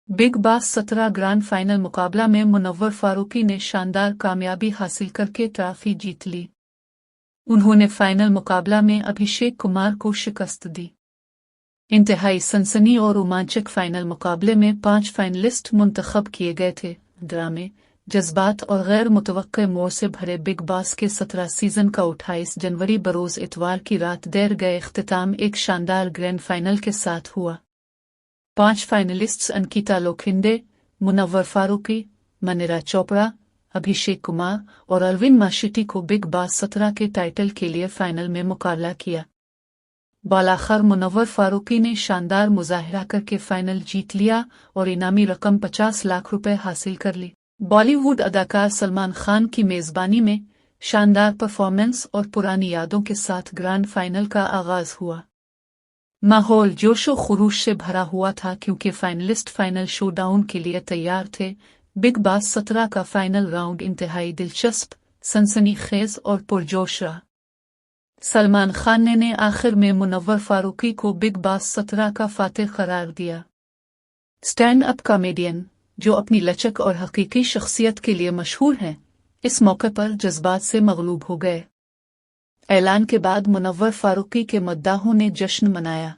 Big boss 17 grand final मुकाबला में मुनव्वर फारूकी ने शानदार कामयाबी हासिल करके ट्रॉफी जीत ली। उन्होंने फाइनल मुकाबला में अभिषेक कुमार को शिकस्त दी। इंतहाई सनसनी और रोमांचक फाइनल मुकाबले में 5 फाइनलिस्ट मुंतखब किए गए थे। ड्रामे, जज्बात और गैर मुतवक्के मोड़ से भरे बिग बॉस के 17 सीजन का 28 जनवरी बरोज इतवार की रात देर गए इख्तिताम एक शानदार ग्रैंड फाइनल के साथ हुआ। 5 फाइनलिस्ट्स अंकिता लोखंडे, मुनव्वर फारूकी, मनीरा चोपड़ा, अभिषेक कुमार और अरविंद माशिटी को बिग बॉस 17 के टाइटल के लिए फाइनल में मुकाबला किया। बालाखर मुनव्वर फारूकी ने शानदार मुजाहिरा करके फाइनल जीत लिया और इनामी रकम 50 लाख रुपए हासिल कर ली। बॉलीवुड अदाकार सलमान खान की मेजबानी में शानदार परफॉर्मेंस और पुरानी यादों के साथ ग्रैंड फाइनल का आगाज हुआ। माहौल जोशो खरूश से भरा हुआ था क्योंकि फाइनलिस्ट फाइनल शोडाउन के लिए तैयार थे। बिग बॉस 17 का फाइनल राउंड इंतहाई दिलचस्प, सनसनीखेज और पुरजोश रहा। सलमान खान ने आखिर में मुनव्वर फारूकी को बिग बॉस 17 का फातिह करार दिया। स्टैंड अप कॉमेडियन, जो अपनी लचक और हकीकी शख्सियत के लिए मशहूर हैं, इस मौके पर जज्बात से मगलूब हो गए। ऐलान के बाद मुनव्वर फारूकी के मद्दाहों ने जश्न मनाया।